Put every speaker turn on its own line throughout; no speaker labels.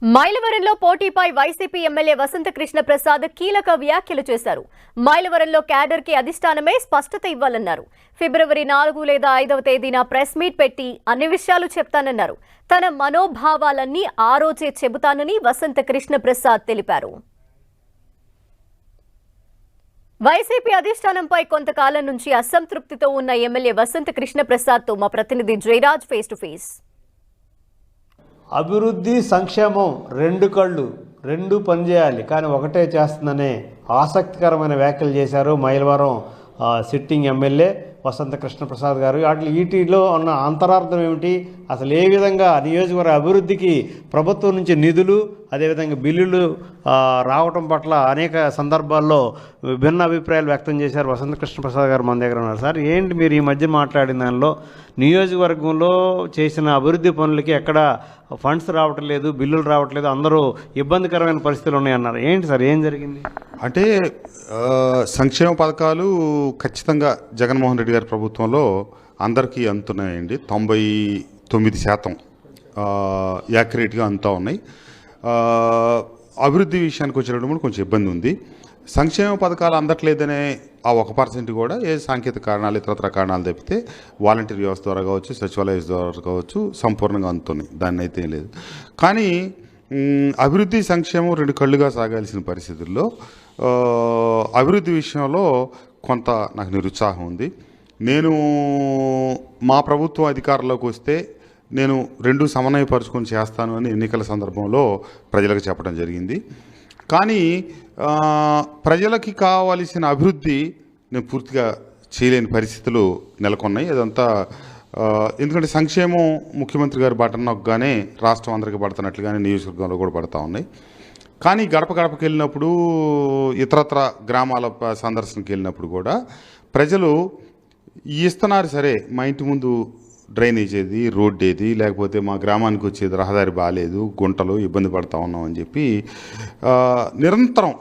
మైలవరంలో పోటీపై YCP MLA వసంత కృష్ణ ప్రసాద్ కీలక వ్యాఖ్యలు చేశారు. మైలవరంలో క్యాడర్ కి అధిష్టానమే స్పష్టత ఇవ్వాలన్నారు. ఫిబ్రవరి 4 లేదా 5వ తేదీన ప్రెస్ మీట్ పెట్టి అన్ని విషయాలు చెప్తానన్నారు. తన మనోభావాలన్నీ ఆ రోజే చెబుతానని వసంత కృష్ణ ప్రసాద్ తెలిపారు. వైసీపీ అధిష్టానంపై కొంతకాలం నుంచి అసంతృప్తితో ఉన్న ఎమ్మెల్యే వసంత కృష్ణ ప్రసాద్ తో మా ప్రతినిధి జయరాజ్ ఫేస్ టు ఫేస్.
అభివృద్ధి సంక్షేమం రెండు పనిచేయాలి, కానీ ఒకటే చేస్తుందనే ఆసక్తికరమైన వ్యాఖ్యలు చేశారు మైలవరం సిట్టింగ్ ఎమ్మెల్యే వసంత కృష్ణ ప్రసాద్ గారు. వీటిలో ఉన్న అంతరార్థం ఏమిటి, అసలు ఏ విధంగా నియోజకవర్గ అభివృద్ధికి ప్రభుత్వం నుంచి నిధులు అదేవిధంగా బిల్లులు రావటం పట్ల అనేక సందర్భాల్లో భిన్న అభిప్రాయాలు వ్యక్తం చేశారు వసంత కృష్ణ ప్రసాద్ గారు మన దగ్గర ఉన్నారు. సార్, ఏంటి మీరు ఈ మధ్య మాట్లాడిన దానిలో నియోజకవర్గంలో చేసిన అభివృద్ధి పనులకి ఎక్కడ ఫండ్స్ రావటం లేదు, బిల్లులు రావట్లేదు, అందరూ ఇబ్బందికరమైన పరిస్థితులు ఉన్నాయన్నారు. ఏంటి సార్, ఏం జరిగింది?
అంటే సంక్షేమ పథకాలు ఖచ్చితంగా జగన్మోహన్ రెడ్డి గారి ప్రభుత్వంలో అందరికీ అందుతున్నాయండి. 99% యాక్యురేట్గా అందుతూ ఉన్నాయి. అభివృద్ధి విషయానికి వచ్చినప్పుడు కొంచెం ఇబ్బంది ఉంది. సంక్షేమ పథకాలు అందట్లేదనే ఆ 1% కూడా ఏ సాంకేతిక కారణాలు ఇతరత్ర కారణాలు తప్పితే వాలంటీర్ వ్యవస్థ ద్వారా కావచ్చు, సచివాలయ ద్వారా కావచ్చు సంపూర్ణంగా అందుతున్నాయి, దాన్ని అయితే లేదు. కానీ అభివృద్ధి సంక్షేమం రెండు కళ్ళుగా సాగాల్సిన పరిస్థితుల్లో అభివృద్ధి విషయంలో కొంత నాకు నిరుత్సాహం ఉంది. నేను మా ప్రభుత్వం అధికారంలోకి వస్తే నేను రెండు సమన్వయపరుచుకొని చేస్తాను అని ఎన్నికల సందర్భంలో ప్రజలకు చెప్పడం జరిగింది. కానీ ప్రజలకి కావలసిన అభివృద్ధి నేను పూర్తిగా చేయలేని పరిస్థితులు నెలకొన్నాయి. అదంతా ఎందుకంటే సంక్షేమం ముఖ్యమంత్రి గారు బటన్ నొక్కగానే రాష్ట్రం అందరికీ పడుతున్నట్లుగానే నియోజకవర్గంలో కూడా పడుతూ ఉన్నాయి. కానీ గడప గడపకి వెళ్ళినప్పుడు ఇతరత్ర గ్రామాల సందర్శనకి వెళ్ళినప్పుడు కూడా ప్రజలు ఇస్తున్నారు, సరే మా ఇంటి ముందు డ్రైనేజ్ ఏది, రోడ్డు ఏది, లేకపోతే మా గ్రామానికి వచ్చేది రహదారి బాగాలేదు, గుంటలు ఇబ్బంది పడుతూ ఉన్నాం అని చెప్పి నిరంతరం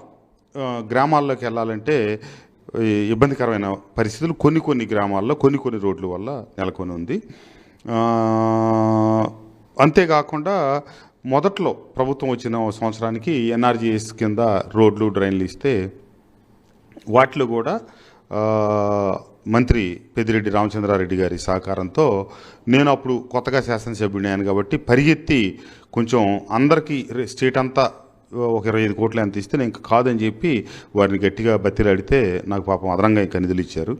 గ్రామాల్లోకి వెళ్ళాలంటే ఇబ్బందికరమైన పరిస్థితులు కొన్ని గ్రామాల్లో కొన్ని రోడ్ల వల్ల నెలకొని ఉంది. అంతేకాకుండా మొదట్లో ప్రభుత్వం వచ్చిన సంవత్సరానికి ఎన్ఆర్జీఎస్ కింద రోడ్లు డ్రైన్లు ఇస్తే వాటిలో కూడా మంత్రి పెద్దిరెడ్డి రామచంద్రారెడ్డి గారి సహకారంతో నేను అప్పుడు కొత్తగా శాసనసభ్యుడిని అయ్యాను కాబట్టి పరిగెత్తి కొంచెం అందరికీ స్టేట్ అంతా ఒక 25 కోట్లు ఎంత ఇస్తే నేను కాదని చెప్పి వారిని గట్టిగా బతిలాడితే నాకు పాపం అదనంగా ఇంకా నిధులు ఇచ్చారు.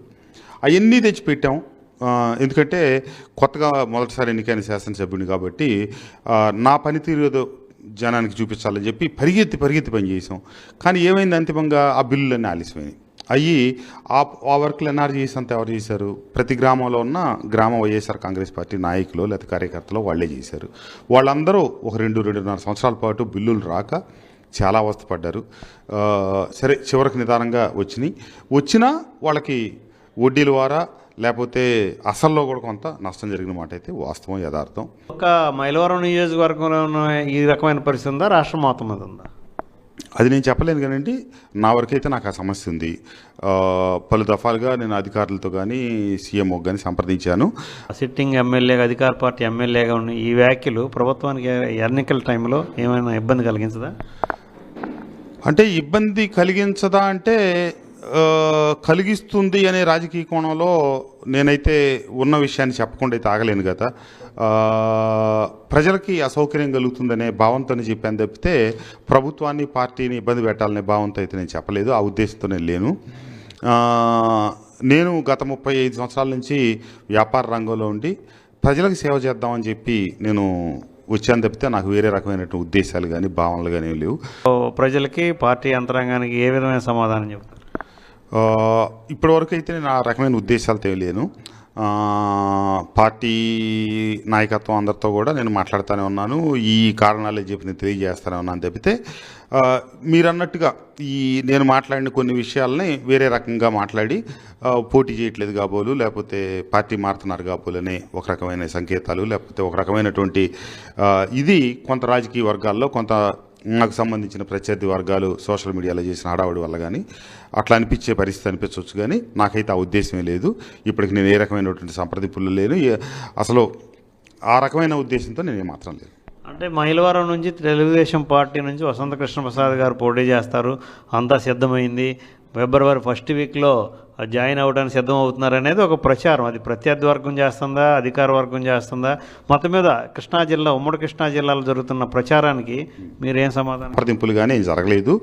అవన్నీ తెచ్చిపెట్టాం. ఎందుకంటే కొత్తగా మొదటిసారి ఎన్నికైన శాసనసభ్యుడిని కాబట్టి నా పనితీరు ఏదో జనానికి చూపించాలని చెప్పి పరిగెత్తి పనిచేసాం. కానీ ఏమైంది, అంతిమంగా ఆ బిల్లులన్నీ ఆలస్యమైనాయి. ఆ వర్క్లు ఎన్ఆర్జీఎస్ అంతా ఎవరు చేశారు? ప్రతి గ్రామంలో ఉన్న గ్రామ వైఎస్ఆర్ కాంగ్రెస్ పార్టీ నాయకులు లేదా కార్యకర్తలు వాళ్ళే చేశారు. వాళ్ళందరూ ఒక 2-2.5 సంవత్సరాల పాటు బిల్లులు రాక చాలా అవస్థపడ్డారు. సరే, చివరికి నిదానంగా వచ్చినా వాళ్ళకి వడ్డీల ద్వారా లేకపోతే అసల్లో కూడా కొంత నష్టం జరిగిన మాట అయితే వాస్తవం, యథార్థం.
ఒక మైలవరం నియోజకవర్గంలో ఈ రకమైన పరిస్థితి ఉందా, రాష్ట్రం మొత్తం మీద ఉందా?
అది నేను చెప్పలేను కానండి. నా వరకైతే నాకు ఆ సమస్య ఉంది. పలు దఫాలుగా నేను అధికారులతో కానీ సీఎంఓ కానీ సంప్రదించాను.
సిట్టింగ్ ఎమ్మెల్యేగా, అధికార పార్టీ ఎమ్మెల్యేగా ఉన్న ఈ వ్యాఖ్యలు ప్రభుత్వానికి ఎన్నికల టైంలో ఏమైనా ఇబ్బంది కలిగించదా?
అంటే ఇబ్బంది కలిగించదా అంటే కలిగిస్తుంది అనే రాజకీయ కోణంలో నేనైతే ఉన్న విషయాన్ని చెప్పకుండా అయితే ఆగలేను కదా. ప్రజలకి అసౌకర్యం కలుగుతుందనే భావంతోనే చెప్పాను తప్పితే ప్రభుత్వాన్ని పార్టీని ఇబ్బంది పెట్టాలనే భావంతో అయితే నేను చెప్పలేదు. ఆ ఉద్దేశంతోనే లేను. నేను గత 35 సంవత్సరాల నుంచి వ్యాపార రంగంలో ఉండి ప్రజలకు సేవ చేద్దామని చెప్పి నేను వచ్చాను తప్పితే నాకు వేరే రకమైనటువంటి ఉద్దేశాలు కానీ భావనలు కానీ లేవు.
ప్రజలకి పార్టీ యంత్రాంగానికి ఏ విధమైన సమాధానం చెప్తారు?
ఇప్పటివరకు అయితే నేను ఆ రకమైన ఉద్దేశాలు తెలియలేను. పార్టీ నాయకత్వం అందరితో కూడా నేను మాట్లాడుతూనే ఉన్నాను. ఈ కారణాలే చెప్పి నేను తెలియజేస్తూనే ఉన్నాను తప్పితే మీరు అన్నట్టుగా నేను మాట్లాడిన కొన్ని విషయాలని వేరే రకంగా మాట్లాడి పోటీ చేయట్లేదు కాబోలు, లేకపోతే పార్టీ మారుతున్నారు కాబోలు అనే ఒక రకమైన సంకేతాలు, లేకపోతే ఒక రకమైనటువంటి ఇది కొంత రాజకీయ వర్గాల్లో కొంత నాకు సంబంధించిన ప్రత్యర్థి వర్గాలు సోషల్ మీడియాలో చేసిన హడావుడి వల్ల కానీ అట్లా అనిపించే పరిస్థితి అనిపించవచ్చు. కానీ నాకైతే ఆ ఉద్దేశమే లేదు. ఇప్పటికి నేను ఏ రకమైనటువంటి సంప్రదింపులు లేను. అసలు ఆ రకమైన ఉద్దేశంతో నేను ఏమాత్రం లేదు.
అంటే మైలవరం నుంచి తెలుగుదేశం పార్టీ నుంచి వసంత కృష్ణ ప్రసాద్ గారు పోటీ చేస్తారు, అంతా సిద్ధమైంది, ఫిబ్రవరి ఫస్ట్ వీక్లో జాయిన్ అవ్వడానికి సిద్ధం అవుతున్నారు అనేది ఒక ప్రచారం. అది ప్రత్యర్థి వర్గం చేస్తుందా, అధికార వర్గం చేస్తుందా? మొత్తం మీద కృష్ణా జిల్లా, ఉమ్మడి కృష్ణా జిల్లాలో జరుగుతున్న ప్రచారానికి మీరేం సమాధానం?
సంప్రదింపులు కానీ ఏం జరగలేదు.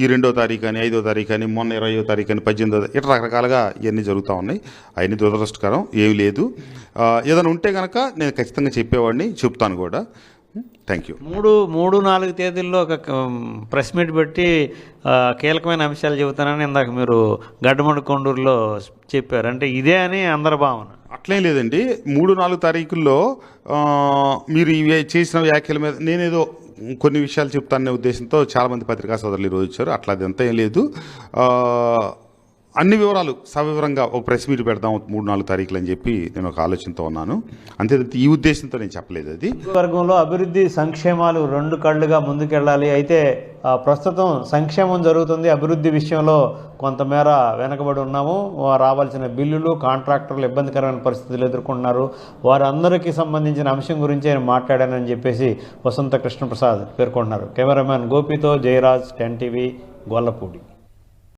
ఈ 2వ తారీఖు అని, 5వ తారీఖు అని, మొన్న 20వ తారీఖు అని, 18వ ఇట్లా రకరకాలుగా ఇవన్నీ జరుగుతూ ఉన్నాయి. అవన్నీ దురదృష్టకరం, ఏమి లేదు. ఏదైనా ఉంటే కనుక నేను ఖచ్చితంగా చెప్పేవాడిని, చెప్తాను కూడా. Thank you.
3-4 తేదీల్లో ఒక ప్రెస్ మీట్ పెట్టి కీలకమైన అంశాలు చెబుతానని ఇందాక మీరు గడ్డమండ కొండూరులో చెప్పారు. అంటే ఇదే అని అందరి భావన.
అట్లేం లేదండి. 3-4 తారీఖుల్లో మీరు ఇవి చేసిన వ్యాఖ్యల మీద నేనేదో కొన్ని విషయాలు చెప్తాననే ఉద్దేశంతో చాలామంది పత్రికా సోదరులు ఈరోజు వచ్చారు. అట్లా అదంతా ఏం లేదు. అన్ని వివరాలు సవివరంగా ఒక ప్రెస్ మీట్ పెడదాం 3-4 తారీఖులు అని చెప్పి నేను ఒక ఆలోచనతో ఉన్నాను. అంతే, ఈ ఉద్దేశంతో నేను చెప్పలేదు. అది
వర్గంలో అభివృద్ధి సంక్షేమాలు 2 కళ్ళుగా ముందుకెళ్ళాలి. అయితే ప్రస్తుతం సంక్షేమం జరుగుతుంది, అభివృద్ధి విషయంలో కొంతమేర వెనకబడి ఉన్నాము. రావాల్సిన బిల్లులు, కాంట్రాక్టర్లు ఇబ్బందికరమైన పరిస్థితులు ఎదుర్కొంటున్నారు. వారందరికీ సంబంధించిన అంశం గురించి ఆయన మాట్లాడానని చెప్పేసి వసంత కృష్ణ ప్రసాద్ పేర్కొంటున్నారు. కెమెరామ్యాన్ గోపితో జయరాజ్, 10 టీవీ, గొల్లపూడి.